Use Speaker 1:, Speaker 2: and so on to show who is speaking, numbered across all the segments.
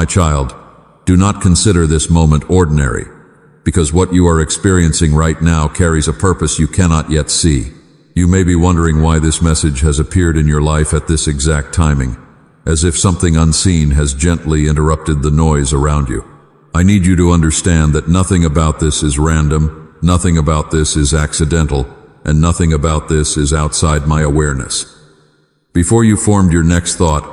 Speaker 1: My child, do not consider this moment ordinary, because what you are experiencing right now carries a purpose you cannot yet see. You may be wondering why this message has appeared in your life at this exact timing, as if something unseen has gently interrupted the noise around you. I need you to understand that nothing about this is random, nothing about this is accidental, and nothing about this is outside my awareness. Before you formed your next thought,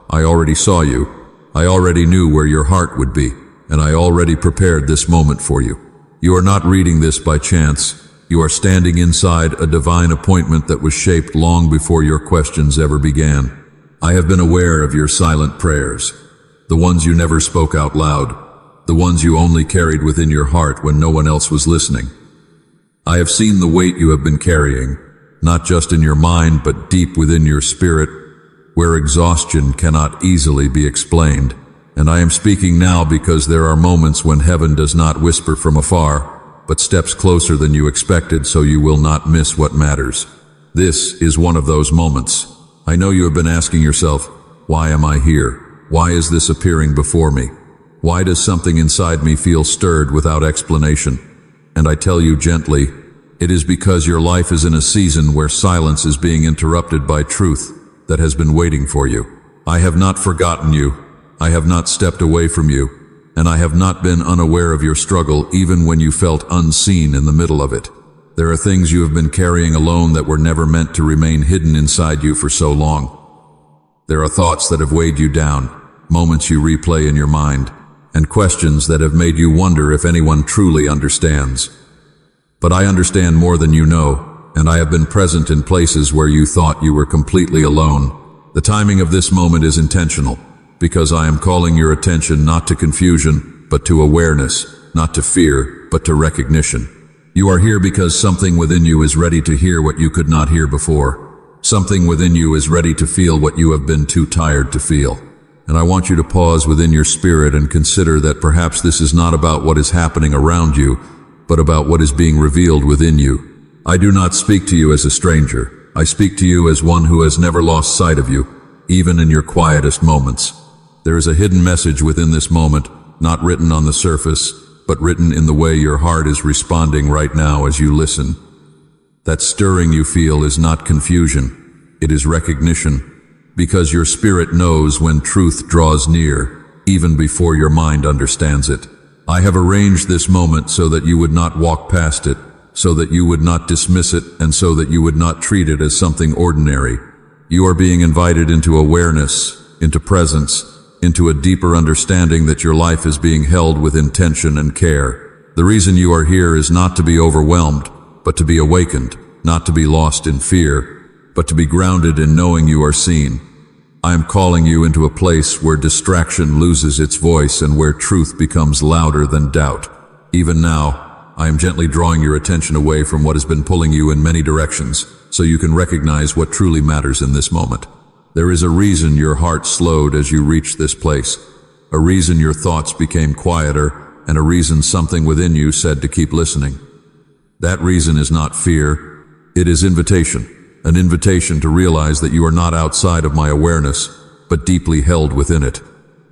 Speaker 1: I already saw you, I already knew where your heart would be, and I already prepared this moment for you. You are not reading this by chance. You are standing inside a divine appointment that was shaped long before your questions ever began. I have been aware of your silent prayers, the ones you never spoke out loud, the ones you only carried within your heart when no one else was listening. I have seen the weight you have been carrying, not just in your mind but deep within your spirit, where exhaustion cannot easily be explained. And I am speaking now because there are moments when heaven does not whisper from afar, but steps closer than you expected, so you will not miss what matters. This is one of those moments. I know you have been asking yourself, why am I here? Why is this appearing before me? Why does something inside me feel stirred without explanation? And I tell you gently, it is because your life is in a season where silence is being interrupted by truth that has been waiting for you. I have not forgotten you. I have not stepped away from you. And I have not been unaware of your struggle even when you felt unseen in the middle of it. There are things you have been carrying alone that were never meant to remain hidden inside you for so long. There are thoughts that have weighed you down, moments you replay in your mind, and questions that have made you wonder if anyone truly understands. But I understand more than you know, and I have been present in places where you thought you were completely alone. The timing of this moment is intentional, because I am calling your attention not to confusion, but to awareness, not to fear, but to recognition. You are here because something within you is ready to hear what you could not hear before. Something within you is ready to feel what you have been too tired to feel. And I want you to pause within your spirit and consider that perhaps this is not about what is happening around you, but about what is being revealed within you. I do not speak to you as a stranger. I speak to you as one who has never lost sight of you, even in your quietest moments. There is a hidden message within this moment, not written on the surface, but written in the way your heart is responding right now as you listen. That stirring you feel is not confusion, it is recognition, because your spirit knows when truth draws near, even before your mind understands it. I have arranged this moment so that you would not walk past it, so that you would not dismiss it, and so that you would not treat it as something ordinary. You are being invited into awareness, into presence, into a deeper understanding that your life is being held with intention and care. The reason you are here is not to be overwhelmed, but to be awakened, not to be lost in fear, but to be grounded in knowing you are seen. I am calling you into a place where distraction loses its voice and where truth becomes louder than doubt. Even now, I am gently drawing your attention away from what has been pulling you in many directions, so you can recognize what truly matters in this moment. There is a reason your heart slowed as you reached this place, a reason your thoughts became quieter, and a reason something within you said to keep listening. That reason is not fear, it is invitation. An invitation to realize that you are not outside of my awareness, but deeply held within it.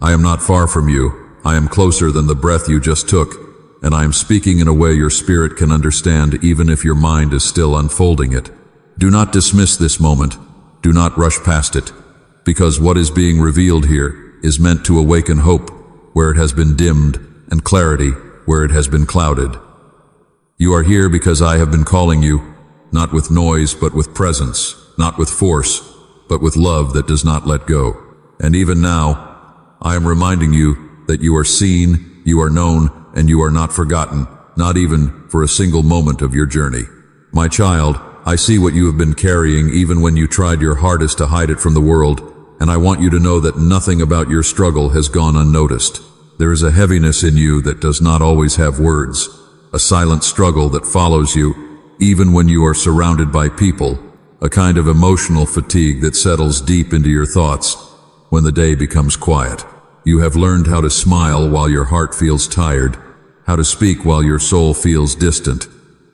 Speaker 1: I am not far from you. I am closer than the breath you just took, and I am speaking in a way your spirit can understand even if your mind is still unfolding it. Do not dismiss this moment. Do not rush past it, because what is being revealed here is meant to awaken hope where it has been dimmed and clarity where it has been clouded. You are here because I have been calling you, not with noise, but with presence, not with force, but with love that does not let go. And even now, I am reminding you that you are seen, you are known, and you are not forgotten, not even for a single moment of your journey. My child, I see what you have been carrying even when you tried your hardest to hide it from the world, and I want you to know that nothing about your struggle has gone unnoticed. There is a heaviness in you that does not always have words, a silent struggle that follows you even when you are surrounded by people, a kind of emotional fatigue that settles deep into your thoughts when the day becomes quiet. You have learned how to smile while your heart feels tired, how to speak while your soul feels distant,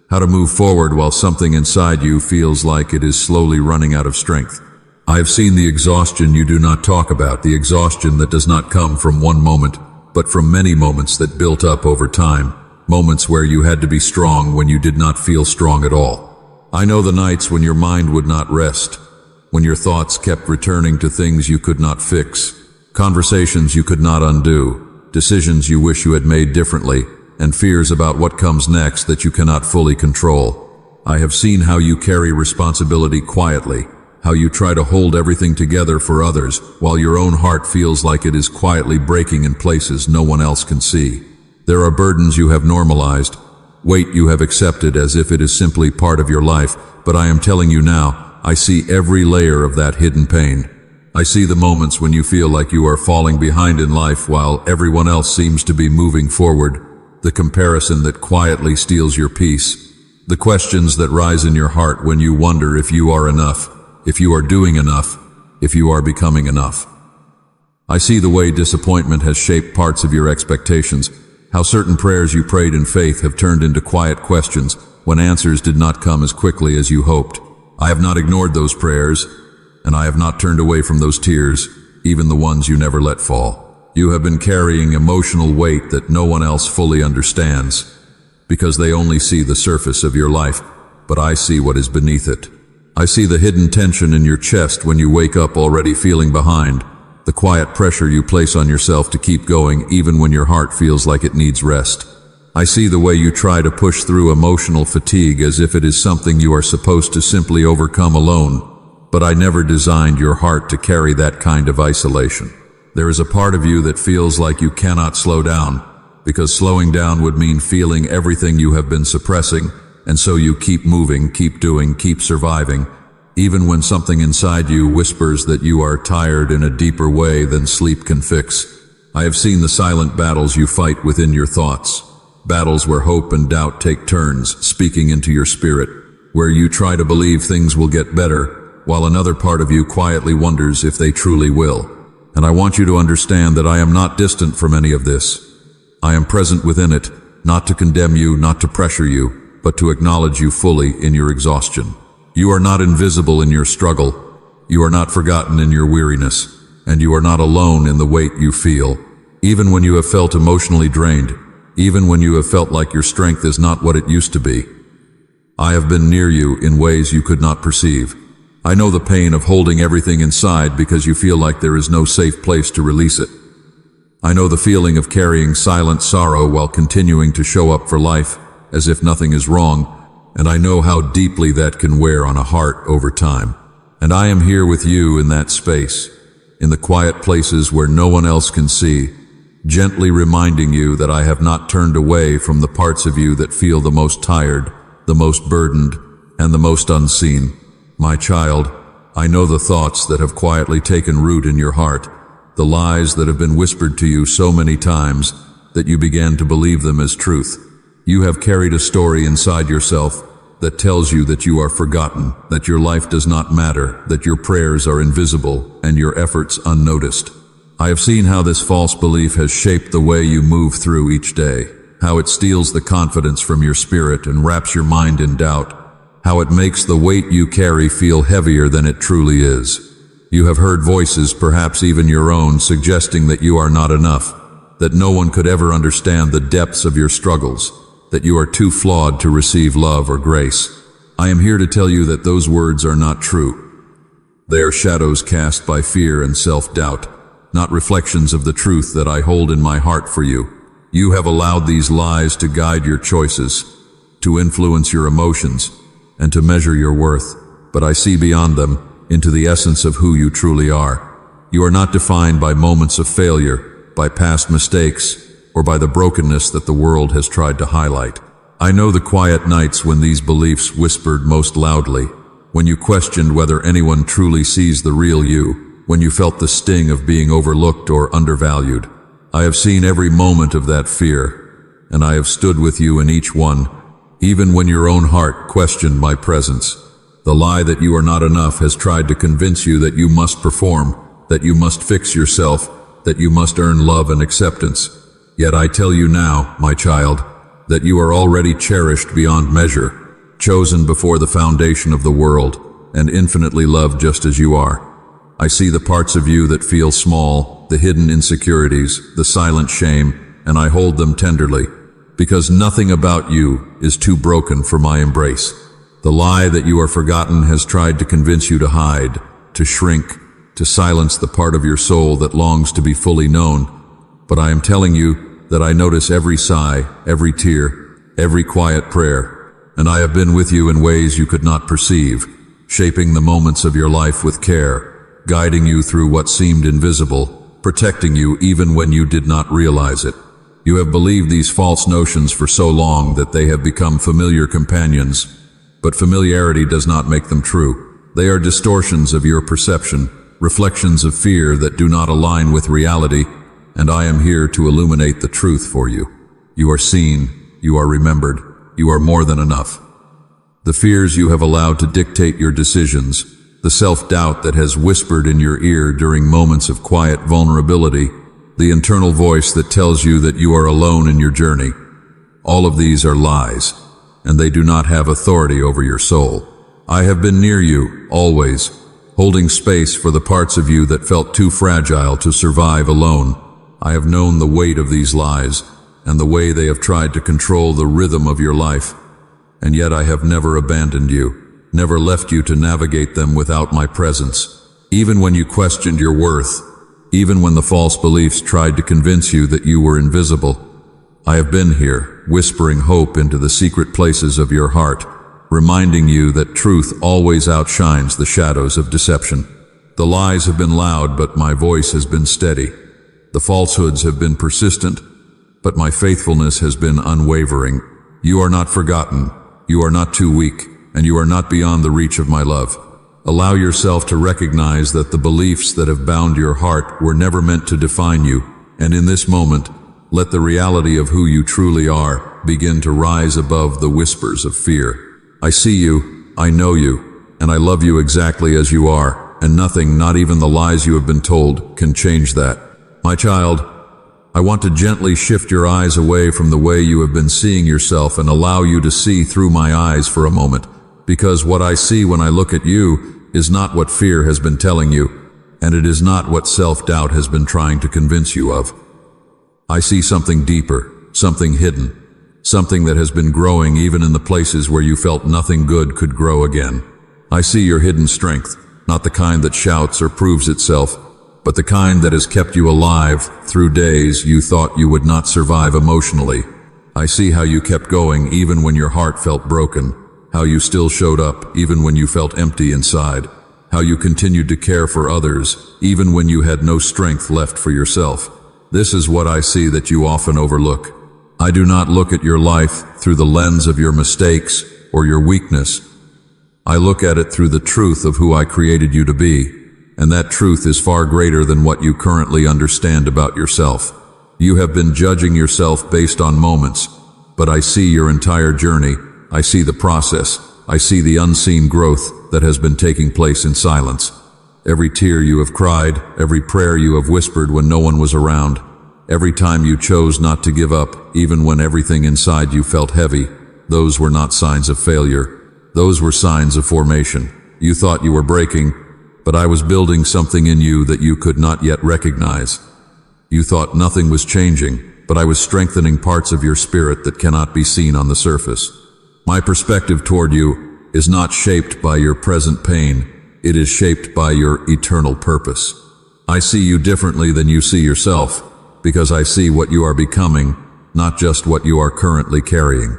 Speaker 1: how to move forward while something inside you feels like it is slowly running out of strength. I have seen the exhaustion you do not talk about, the exhaustion that does not come from one moment, but from many moments that built up over time, moments where you had to be strong when you did not feel strong at all. I know the nights when your mind would not rest, when your thoughts kept returning to things you could not fix, conversations you could not undo, decisions you wish you had made differently, and fears about what comes next that you cannot fully control. I have seen how you carry responsibility quietly, how you try to hold everything together for others, while your own heart feels like it is quietly breaking in places no one else can see. There are burdens you have normalized, weight you have accepted as if it is simply part of your life, but I am telling you now, I see every layer of that hidden pain. I see the moments when you feel like you are falling behind in life while everyone else seems to be moving forward, the comparison that quietly steals your peace, the questions that rise in your heart when you wonder if you are enough, if you are doing enough, if you are becoming enough. I see the way disappointment has shaped parts of your expectations, how certain prayers you prayed in faith have turned into quiet questions when answers did not come as quickly as you hoped. I have not ignored those prayers, and I have not turned away from those tears, even the ones you never let fall. You have been carrying emotional weight that no one else fully understands, because they only see the surface of your life, but I see what is beneath it. I see the hidden tension in your chest when you wake up already feeling behind, the quiet pressure you place on yourself to keep going even when your heart feels like it needs rest. I see the way you try to push through emotional fatigue as if it is something you are supposed to simply overcome alone, but I never designed your heart to carry that kind of isolation. There is a part of you that feels like you cannot slow down, because slowing down would mean feeling everything you have been suppressing, and so you keep moving, keep doing, keep surviving, even when something inside you whispers that you are tired in a deeper way than sleep can fix. I have seen the silent battles you fight within your thoughts, battles where hope and doubt take turns, speaking into your spirit, where you try to believe things will get better, while another part of you quietly wonders if they truly will. And I want you to understand that I am not distant from any of this. I am present within it, not to condemn you, not to pressure you, but to acknowledge you fully in your exhaustion. You are not invisible in your struggle. You are not forgotten in your weariness, and you are not alone in the weight you feel. Even when you have felt emotionally drained, even when you have felt like your strength is not what it used to be, I have been near you in ways you could not perceive. I know the pain of holding everything inside because you feel like there is no safe place to release it. I know the feeling of carrying silent sorrow while continuing to show up for life as if nothing is wrong, and I know how deeply that can wear on a heart over time. And I am here with you in that space, in the quiet places where no one else can see, gently reminding you that I have not turned away from the parts of you that feel the most tired, the most burdened, and the most unseen. My child, I know the thoughts that have quietly taken root in your heart, the lies that have been whispered to you so many times that you began to believe them as truth. You have carried a story inside yourself that tells you that you are forgotten, that your life does not matter, that your prayers are invisible, and your efforts unnoticed. I have seen how this false belief has shaped the way you move through each day, how it steals the confidence from your spirit and wraps your mind in doubt, how it makes the weight you carry feel heavier than it truly is. You have heard voices, perhaps even your own, suggesting that you are not enough, that no one could ever understand the depths of your struggles, that you are too flawed to receive love or grace. I am here to tell you that those words are not true. They are shadows cast by fear and self-doubt, not reflections of the truth that I hold in my heart for you. You have allowed these lies to guide your choices, to influence your emotions, and to measure your worth. But I see beyond them, into the essence of who you truly are. You are not defined by moments of failure, by past mistakes, or by the brokenness that the world has tried to highlight. I know the quiet nights when these beliefs whispered most loudly, when you questioned whether anyone truly sees the real you, when you felt the sting of being overlooked or undervalued. I have seen every moment of that fear, and I have stood with you in each one, even when your own heart questioned my presence. The lie that you are not enough has tried to convince you that you must perform, that you must fix yourself, that you must earn love and acceptance. Yet I tell you now, my child, that you are already cherished beyond measure, chosen before the foundation of the world, and infinitely loved just as you are. I see the parts of you that feel small, the hidden insecurities, the silent shame, and I hold them tenderly, because nothing about you is too broken for my embrace. The lie that you are forgotten has tried to convince you to hide, to shrink, to silence the part of your soul that longs to be fully known. But I am telling you that I notice every sigh, every tear, every quiet prayer, and I have been with you in ways you could not perceive, shaping the moments of your life with care, guiding you through what seemed invisible, protecting you even when you did not realize it. You have believed these false notions for so long that they have become familiar companions, but familiarity does not make them true. They are distortions of your perception, reflections of fear that do not align with reality, and I am here to illuminate the truth for you. You are seen, you are remembered, you are more than enough. The fears you have allowed to dictate your decisions, the self-doubt that has whispered in your ear during moments of quiet vulnerability, the internal voice that tells you that you are alone in your journey, all of these are lies, and they do not have authority over your soul. I have been near you, always, holding space for the parts of you that felt too fragile to survive alone. I have known the weight of these lies, and the way they have tried to control the rhythm of your life. And yet I have never abandoned you, never left you to navigate them without my presence. Even when you questioned your worth, even when the false beliefs tried to convince you that you were invisible, I have been here, whispering hope into the secret places of your heart, reminding you that truth always outshines the shadows of deception. The lies have been loud, but my voice has been steady. The falsehoods have been persistent, but my faithfulness has been unwavering. You are not forgotten, you are not too weak, and you are not beyond the reach of my love. Allow yourself to recognize that the beliefs that have bound your heart were never meant to define you, and in this moment, let the reality of who you truly are begin to rise above the whispers of fear. I see you, I know you, and I love you exactly as you are, and nothing, not even the lies you have been told, can change that. My child, I want to gently shift your eyes away from the way you have been seeing yourself and allow you to see through my eyes for a moment, because what I see when I look at you is not what fear has been telling you, and it is not what self-doubt has been trying to convince you of. I see something deeper, something hidden, something that has been growing even in the places where you felt nothing good could grow again. I see your hidden strength, not the kind that shouts or proves itself, but the kind that has kept you alive through days you thought you would not survive emotionally. I see how you kept going even when your heart felt broken, how you still showed up even when you felt empty inside, how you continued to care for others even when you had no strength left for yourself. This is what I see that you often overlook. I do not look at your life through the lens of your mistakes or your weakness. I look at it through the truth of who I created you to be. And that truth is far greater than what you currently understand about yourself. You have been judging yourself based on moments, but I see your entire journey. I see the process. I see the unseen growth that has been taking place in silence. Every tear you have cried, every prayer you have whispered when no one was around, every time you chose not to give up, even when everything inside you felt heavy, those were not signs of failure. Those were signs of formation. You thought you were breaking, but I was building something in you that you could not yet recognize. You thought nothing was changing, but I was strengthening parts of your spirit that cannot be seen on the surface. My perspective toward you is not shaped by your present pain, it is shaped by your eternal purpose. I see you differently than you see yourself, because I see what you are becoming, not just what you are currently carrying.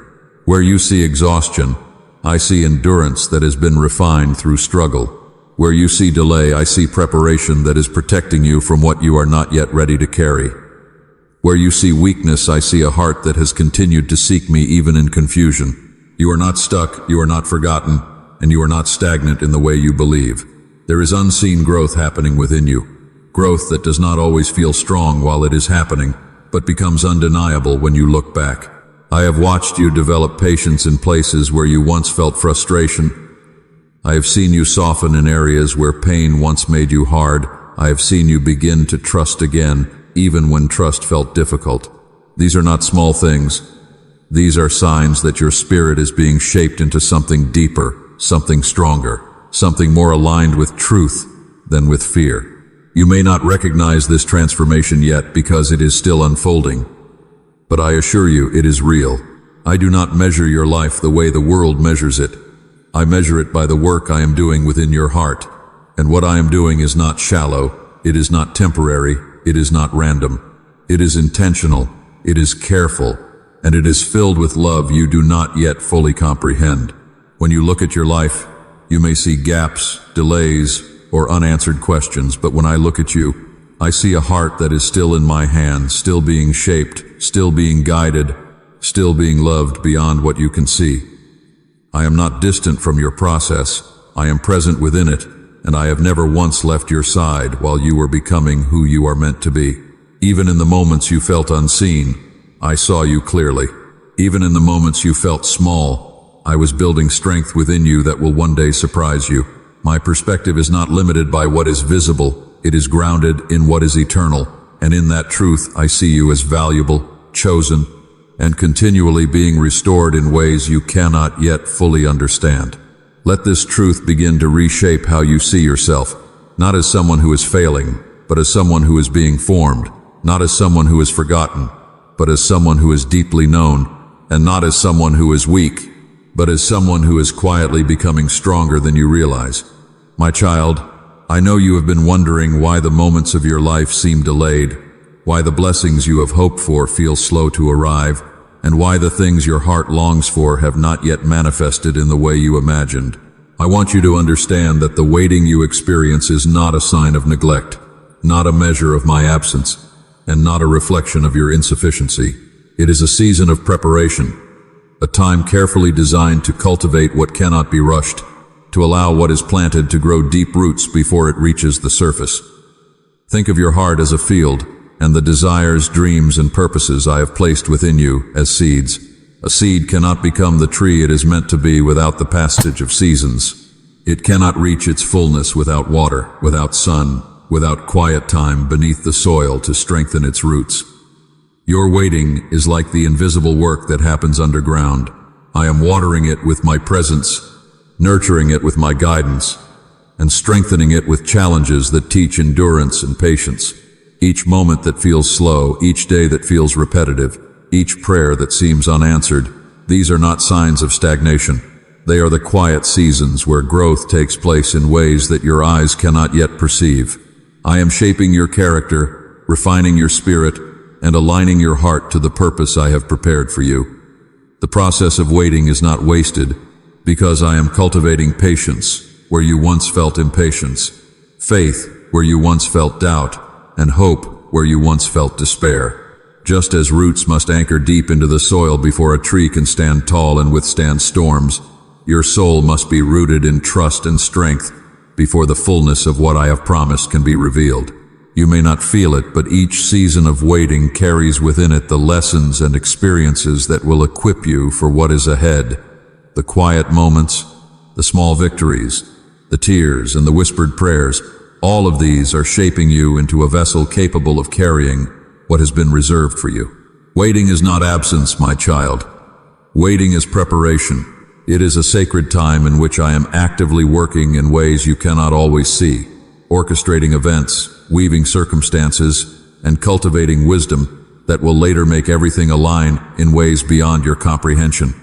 Speaker 1: Where you see exhaustion, I see endurance that has been refined through struggle. Where you see delay, I see preparation that is protecting you from what you are not yet ready to carry. Where you see weakness, I see a heart that has continued to seek me even in confusion. You are not stuck, you are not forgotten, and you are not stagnant in the way you believe. There is unseen growth happening within you. Growth that does not always feel strong while it is happening, but becomes undeniable when you look back. I have watched you develop patience in places where you once felt frustration. I have seen you soften in areas where pain once made you hard. I have seen you begin to trust again, even when trust felt difficult. These are not small things. These are signs that your spirit is being shaped into something deeper, something stronger, something more aligned with truth. than with fear. You may not recognize this transformation yet because it is still unfolding, but I assure you it is real. I do not measure your life the way the world measures it. I measure it by the work I am doing within your heart. And what I am doing is not shallow, it is not temporary, it is not random. It is intentional, it is careful, and it is filled with love you do not yet fully comprehend. When you look at your life, you may see gaps, delays, or unanswered questions, but when I look at you, I see a heart that is still in my hands, still being shaped, still being guided, still being loved beyond what you can see. I am not distant from your process, I am present within it, and I have never once left your side while you were becoming who you are meant to be. Even in the moments you felt unseen, I saw you clearly. Even in the moments you felt small, I was building strength within you that will one day surprise you. My perspective is not limited by what is visible, it is grounded in what is eternal, and in that truth I see you as valuable, chosen, and continually being restored in ways you cannot yet fully understand. Let this truth begin to reshape how you see yourself, not as someone who is failing, but as someone who is being formed, not as someone who is forgotten, but as someone who is deeply known, and not as someone who is weak, but as someone who is quietly becoming stronger than you realize. My child, I know you have been wondering why the moments of your life seem delayed, why the blessings you have hoped for feel slow to arrive, and why the things your heart longs for have not yet manifested in the way you imagined. I want you to understand that the waiting you experience is not a sign of neglect, not a measure of my absence, and not a reflection of your insufficiency. It is a season of preparation, a time carefully designed to cultivate what cannot be rushed, to allow what is planted to grow deep roots before it reaches the surface. Think of your heart as a field, and the desires, dreams, and purposes I have placed within you as seeds. A seed cannot become the tree it is meant to be without the passage of seasons. It cannot reach its fullness without water, without sun, without quiet time beneath the soil to strengthen its roots. Your waiting is like the invisible work that happens underground. I am watering it with my presence, nurturing it with my guidance, and strengthening it with challenges that teach endurance and patience. Each moment that feels slow, each day that feels repetitive, each prayer that seems unanswered, these are not signs of stagnation. They are the quiet seasons where growth takes place in ways that your eyes cannot yet perceive. I am shaping your character, refining your spirit, and aligning your heart to the purpose I have prepared for you. The process of waiting is not wasted, because I am cultivating patience where you once felt impatience, faith where you once felt doubt, and hope where you once felt despair. Just as roots must anchor deep into the soil before a tree can stand tall and withstand storms, your soul must be rooted in trust and strength before the fullness of what I have promised can be revealed. You may not feel it, but each season of waiting carries within it the lessons and experiences that will equip you for what is ahead. The quiet moments, the small victories, the tears and the whispered prayers, all of these are shaping you into a vessel capable of carrying what has been reserved for you. Waiting is not absence, my child. Waiting is preparation. It is a sacred time in which I am actively working in ways you cannot always see, orchestrating events, weaving circumstances, and cultivating wisdom that will later make everything align in ways beyond your comprehension.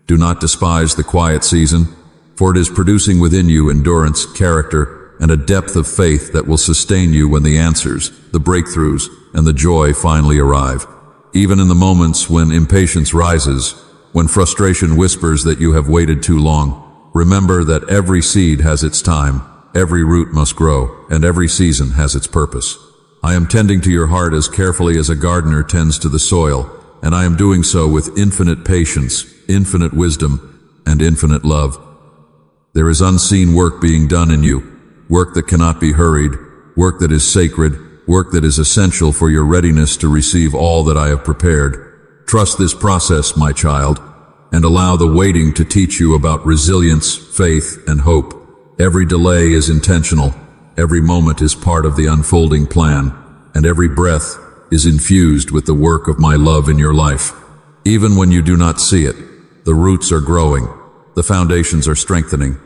Speaker 1: Do not despise the quiet season, for it is producing within you endurance, character, and a depth of faith that will sustain you when the answers, the breakthroughs, and the joy finally arrive. Even in the moments when impatience rises, when frustration whispers that you have waited too long, remember that every seed has its time, every root must grow, and every season has its purpose. I am tending to your heart as carefully as a gardener tends to the soil, and I am doing so with infinite patience, infinite wisdom, and infinite love. There is unseen work being done in you, work that cannot be hurried, work that is sacred, work that is essential for your readiness to receive all that I have prepared. Trust this process, my child, and allow the waiting to teach you about resilience, faith, and hope. Every delay is intentional, every moment is part of the unfolding plan, and every breath is infused with the work of my love in your life. Even when you do not see it, the roots are growing, the foundations are strengthening,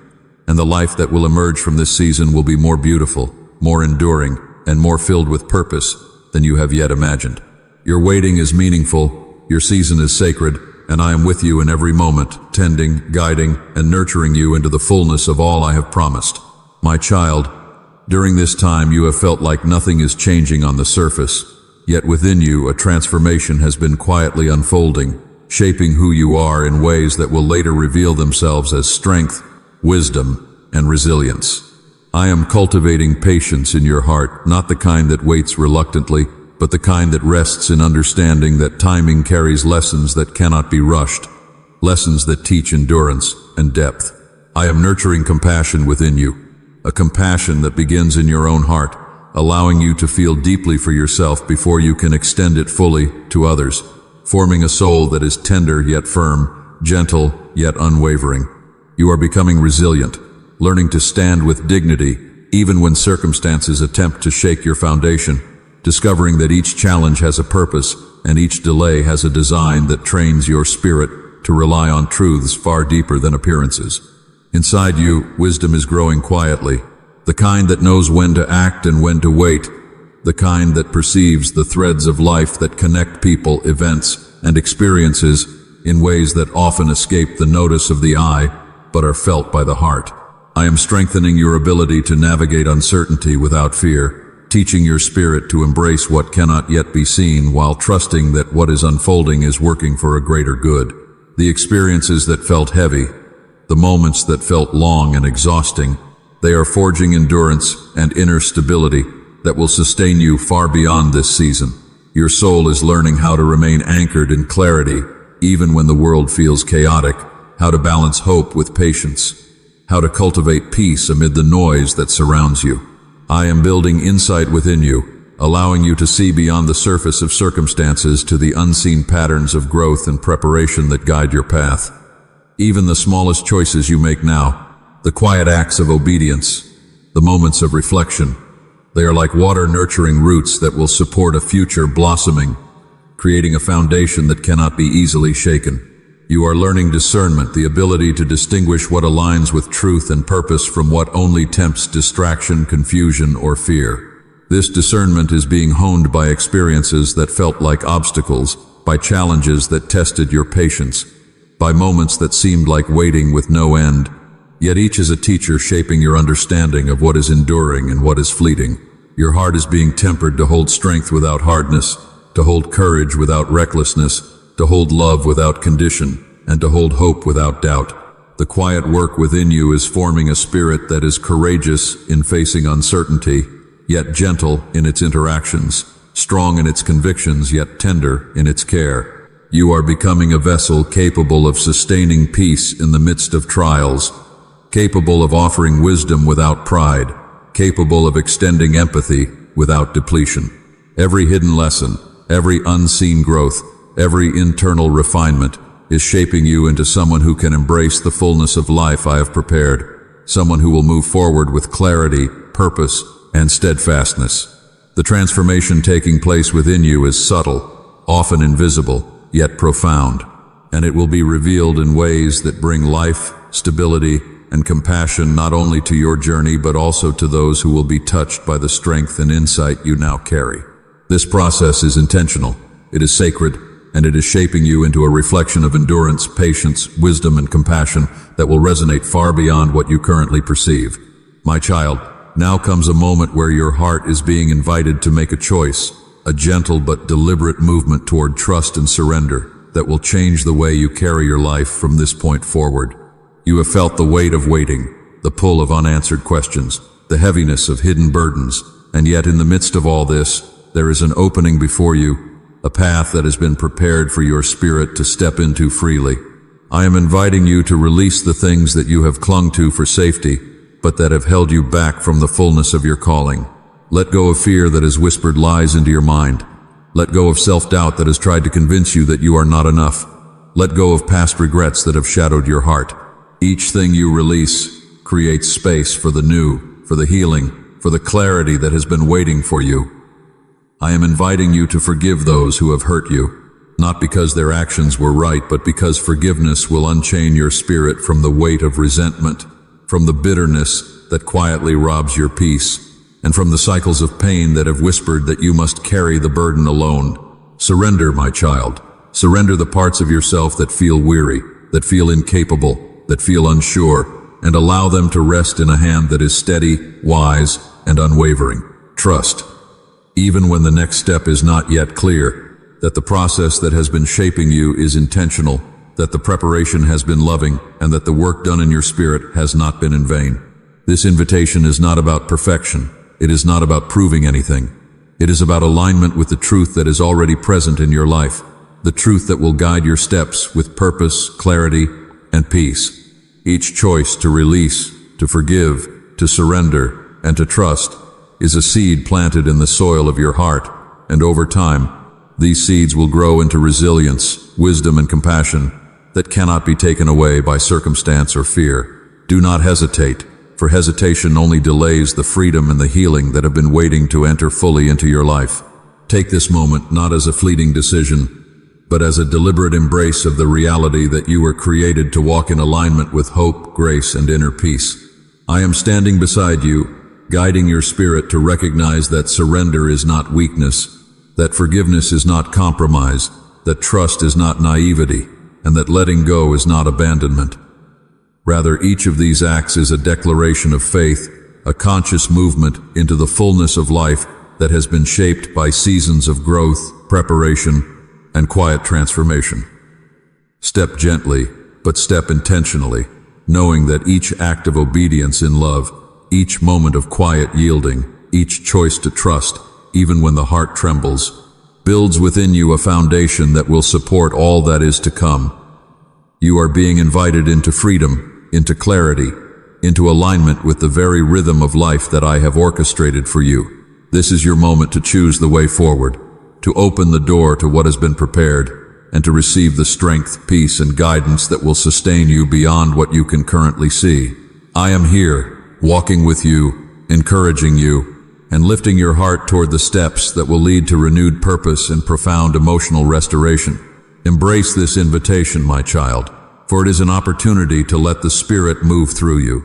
Speaker 1: and the life that will emerge from this season will be more beautiful, more enduring, and more filled with purpose than you have yet imagined. Your waiting is meaningful, your season is sacred, and I am with you in every moment, tending, guiding, and nurturing you into the fullness of all I have promised. My child, during this time you have felt like nothing is changing on the surface, yet within you a transformation has been quietly unfolding, shaping who you are in ways that will later reveal themselves as strength, wisdom, and resilience. I am cultivating patience in your heart, not the kind that waits reluctantly, but the kind that rests in understanding that timing carries lessons that cannot be rushed, lessons that teach endurance and depth. I am nurturing compassion within you, a compassion that begins in your own heart, allowing you to feel deeply for yourself before you can extend it fully to others, forming a soul that is tender yet firm, gentle yet unwavering. You are becoming resilient, learning to stand with dignity even when circumstances attempt to shake your foundation, discovering that each challenge has a purpose and each delay has a design that trains your spirit to rely on truths far deeper than appearances. Inside you, wisdom is growing quietly, the kind that knows when to act and when to wait, the kind that perceives the threads of life that connect people, events, and experiences in ways that often escape the notice of the eye but are felt by the heart. I am strengthening your ability to navigate uncertainty without fear, teaching your spirit to embrace what cannot yet be seen while trusting that what is unfolding is working for a greater good. The experiences that felt heavy, the moments that felt long and exhausting, they are forging endurance and inner stability that will sustain you far beyond this season. Your soul is learning how to remain anchored in clarity, even when the world feels chaotic, how to balance hope with patience, how to cultivate peace amid the noise that surrounds you. I am building insight within you, allowing you to see beyond the surface of circumstances to the unseen patterns of growth and preparation that guide your path. Even the smallest choices you make now, the quiet acts of obedience, the moments of reflection, they are like water nurturing roots that will support a future blossoming, creating a foundation that cannot be easily shaken. You are learning discernment, the ability to distinguish what aligns with truth and purpose from what only tempts distraction, confusion, or fear. This discernment is being honed by experiences that felt like obstacles, by challenges that tested your patience, by moments that seemed like waiting with no end. Yet each is a teacher shaping your understanding of what is enduring and what is fleeting. Your heart is being tempered to hold strength without hardness, to hold courage without recklessness, to hold love without condition, and to hold hope without doubt. The quiet work within you is forming a spirit that is courageous in facing uncertainty, yet gentle in its interactions, strong in its convictions, yet tender in its care. You are becoming a vessel capable of sustaining peace in the midst of trials, capable of offering wisdom without pride, capable of extending empathy without depletion. Every hidden lesson, every unseen growth, every internal refinement is shaping you into someone who can embrace the fullness of life I have prepared, someone who will move forward with clarity, purpose, and steadfastness. The transformation taking place within you is subtle, often invisible, yet profound, and it will be revealed in ways that bring life, stability, and compassion not only to your journey but also to those who will be touched by the strength and insight you now carry. This process is intentional, it is sacred, and it is shaping you into a reflection of endurance, patience, wisdom, and compassion that will resonate far beyond what you currently perceive. My child, now comes a moment where your heart is being invited to make a choice, a gentle but deliberate movement toward trust and surrender that will change the way you carry your life from this point forward. You have felt the weight of waiting, the pull of unanswered questions, the heaviness of hidden burdens, and yet in the midst of all this, there is an opening before you, a path that has been prepared for your spirit to step into freely. I am inviting you to release the things that you have clung to for safety, but that have held you back from the fullness of your calling. Let go of fear that has whispered lies into your mind. Let go of self-doubt that has tried to convince you that you are not enough. Let go of past regrets that have shadowed your heart. Each thing you release creates space for the new, for the healing, for the clarity that has been waiting for you. I am inviting you to forgive those who have hurt you, not because their actions were right, but because forgiveness will unchain your spirit from the weight of resentment, from the bitterness that quietly robs your peace, and from the cycles of pain that have whispered that you must carry the burden alone. Surrender, my child. Surrender the parts of yourself that feel weary, that feel incapable, that feel unsure, and allow them to rest in a hand that is steady, wise, and unwavering. Trust, even when the next step is not yet clear, that the process that has been shaping you is intentional, that the preparation has been loving, and that the work done in your spirit has not been in vain. This invitation is not about perfection. It is not about proving anything. It is about alignment with the truth that is already present in your life, the truth that will guide your steps with purpose, clarity, and peace. Each choice to release, to forgive, to surrender, and to trust is a seed planted in the soil of your heart, and over time, these seeds will grow into resilience, wisdom, and compassion that cannot be taken away by circumstance or fear. Do not hesitate, for hesitation only delays the freedom and the healing that have been waiting to enter fully into your life. Take this moment not as a fleeting decision, but as a deliberate embrace of the reality that you were created to walk in alignment with hope, grace, and inner peace. I am standing beside you, guiding your spirit to recognize that surrender is not weakness, that forgiveness is not compromise, that trust is not naivety, and that letting go is not abandonment. Rather, each of these acts is a declaration of faith, a conscious movement into the fullness of life that has been shaped by seasons of growth, preparation, and quiet transformation. Step gently, but step intentionally, knowing that each act of obedience in love, each moment of quiet yielding, each choice to trust, even when the heart trembles, builds within you a foundation that will support all that is to come. You are being invited into freedom, into clarity, into alignment with the very rhythm of life that I have orchestrated for you. This is your moment to choose the way forward, to open the door to what has been prepared, and to receive the strength, peace, and guidance that will sustain you beyond what you can currently see. I am here, walking with you, encouraging you, and lifting your heart toward the steps that will lead to renewed purpose and profound emotional restoration. Embrace this invitation, my child, for it is an opportunity to let the Spirit move through you,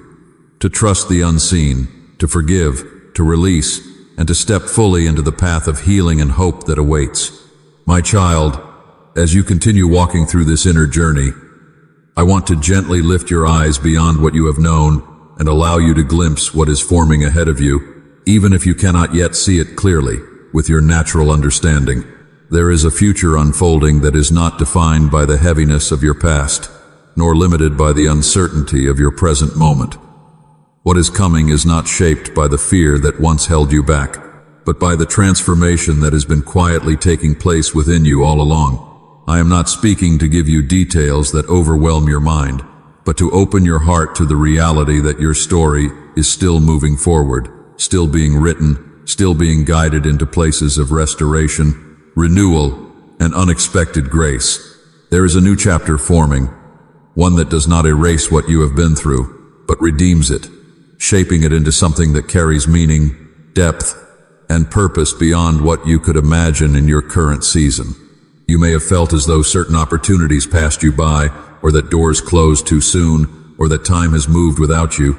Speaker 1: to trust the unseen, to forgive, to release, and to step fully into the path of healing and hope that awaits. My child, as you continue walking through this inner journey, I want to gently lift your eyes beyond what you have known and allow you to glimpse what is forming ahead of you, even if you cannot yet see it clearly with your natural understanding. There is a future unfolding that is not defined by the heaviness of your past, nor limited by the uncertainty of your present moment. What is coming is not shaped by the fear that once held you back, but by the transformation that has been quietly taking place within you all along. I am not speaking to give you details that overwhelm your mind, but to open your heart to the reality that your story is still moving forward, still being written, still being guided into places of restoration, renewal, and unexpected grace. There is a new chapter forming, one that does not erase what you have been through, but redeems it, shaping it into something that carries meaning, depth, and purpose beyond what you could imagine in your current season. You may have felt as though certain opportunities passed you by, or that doors closed too soon, or that time has moved without you,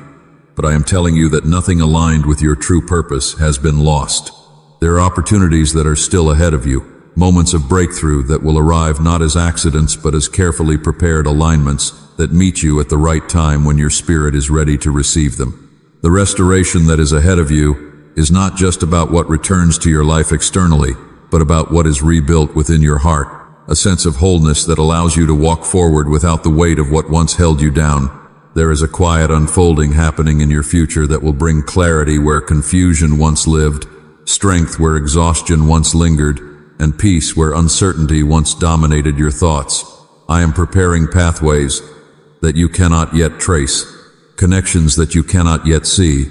Speaker 1: but I am telling you that nothing aligned with your true purpose has been lost. There are opportunities that are still ahead of you, moments of breakthrough that will arrive not as accidents but as carefully prepared alignments that meet you at the right time when your spirit is ready to receive them. The restoration that is ahead of you is not just about what returns to your life externally, but about what is rebuilt within your heart, a sense of wholeness that allows you to walk forward without the weight of what once held you down. There is a quiet unfolding happening in your future that will bring clarity where confusion once lived, strength where exhaustion once lingered, and peace where uncertainty once dominated your thoughts. I am preparing pathways that you cannot yet trace, connections that you cannot yet see,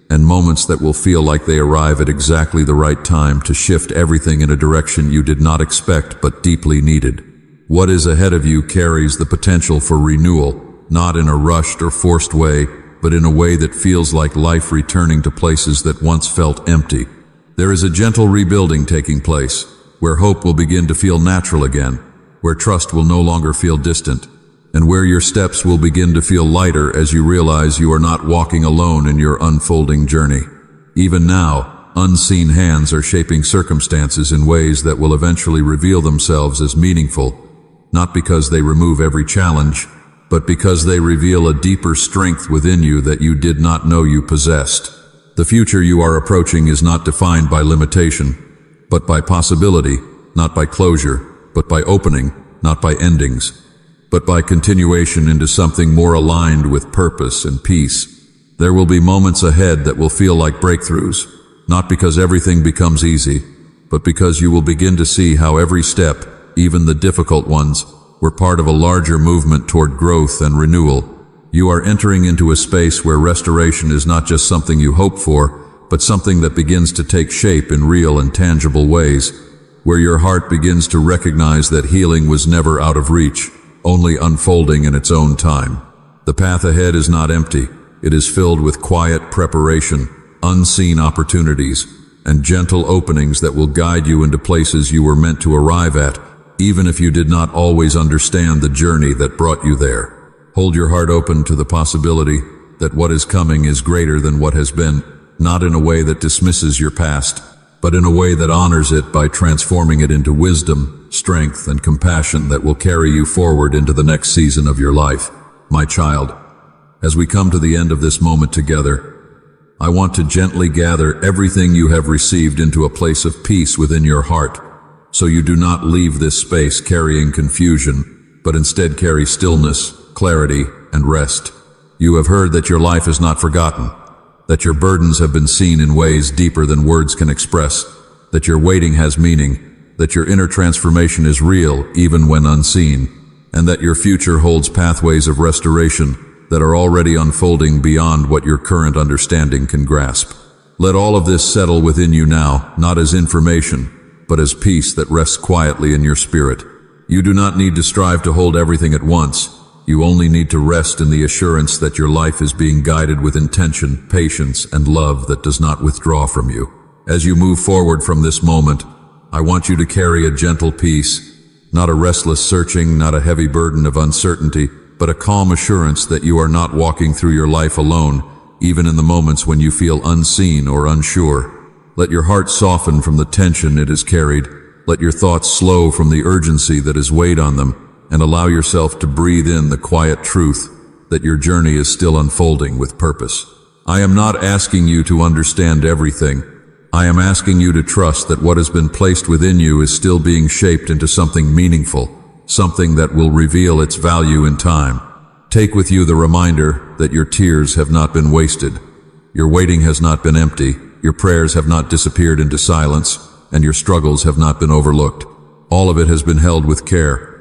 Speaker 1: and moments that will feel like they arrive at exactly the right time to shift everything in a direction you did not expect but deeply needed. What is ahead of you carries the potential for renewal, not in a rushed or forced way, but in a way that feels like life returning to places that once felt empty. There is a gentle rebuilding taking place, where hope will begin to feel natural again, where trust will no longer feel distant, and where your steps will begin to feel lighter as you realize you are not walking alone in your unfolding journey. Even now, unseen hands are shaping circumstances in ways that will eventually reveal themselves as meaningful, not because they remove every challenge, but because they reveal a deeper strength within you that you did not know you possessed. The future you are approaching is not defined by limitation, but by possibility, not by closure, but by opening, not by endings, but by continuation into something more aligned with purpose and peace. There will be moments ahead that will feel like breakthroughs, not because everything becomes easy, but because you will begin to see how every step, even the difficult ones, were part of a larger movement toward growth and renewal. You are entering into a space where restoration is not just something you hope for, but something that begins to take shape in real and tangible ways, where your heart begins to recognize that healing was never out of reach, only unfolding in its own time. The path ahead is not empty. It is filled with quiet preparation, unseen opportunities, and gentle openings that will guide you into places you were meant to arrive at, even if you did not always understand the journey that brought you there. Hold your heart open to the possibility that what is coming is greater than what has been, not in a way that dismisses your past, but in a way that honors it by transforming it into wisdom, strength, and compassion that will carry you forward into the next season of your life. My child, as we come to the end of this moment together, I want to gently gather everything you have received into a place of peace within your heart, so you do not leave this space carrying confusion, but instead carry stillness, clarity, and rest. You have heard that your life is not forgotten, that your burdens have been seen in ways deeper than words can express, that your waiting has meaning, that your inner transformation is real even when unseen, and that your future holds pathways of restoration that are already unfolding beyond what your current understanding can grasp. Let all of this settle within you now, not as information, but as peace that rests quietly in your spirit. You do not need to strive to hold everything at once. You only need to rest in the assurance that your life is being guided with intention, patience, and love that does not withdraw from you. As you move forward from this moment, I want you to carry a gentle peace, not a restless searching, not a heavy burden of uncertainty, but a calm assurance that you are not walking through your life alone, even in the moments when you feel unseen or unsure. Let your heart soften from the tension it has carried. Let your thoughts slow from the urgency that has weighed on them, and allow yourself to breathe in the quiet truth that your journey is still unfolding with purpose. I am not asking you to understand everything. I am asking you to trust that what has been placed within you is still being shaped into something meaningful, something that will reveal its value in time. Take with you the reminder that your tears have not been wasted, your waiting has not been empty, your prayers have not disappeared into silence, and your struggles have not been overlooked. All of it has been held with care.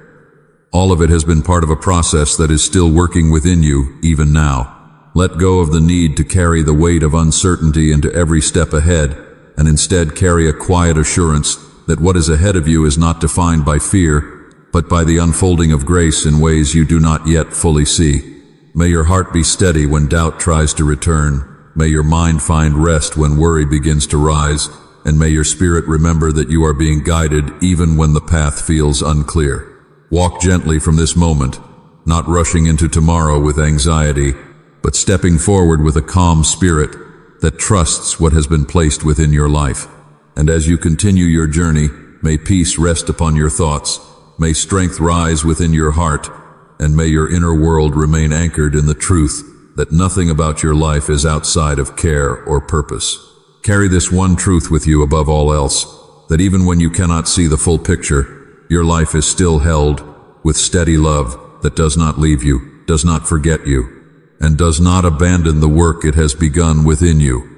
Speaker 1: All of it has been part of a process that is still working within you, even now. Let go of the need to carry the weight of uncertainty into every step ahead, and instead carry a quiet assurance that what is ahead of you is not defined by fear, but by the unfolding of grace in ways you do not yet fully see. May your heart be steady when doubt tries to return. May your mind find rest when worry begins to rise, and may your spirit remember that you are being guided even when the path feels unclear. Walk gently from this moment, not rushing into tomorrow with anxiety, but stepping forward with a calm spirit that trusts what has been placed within your life. And as you continue your journey, may peace rest upon your thoughts, may strength rise within your heart, and may your inner world remain anchored in the truth that nothing about your life is outside of care or purpose. Carry this one truth with you above all else, that even when you cannot see the full picture, your life is still held with steady love that does not leave you, does not forget you, and does not abandon the work it has begun within you.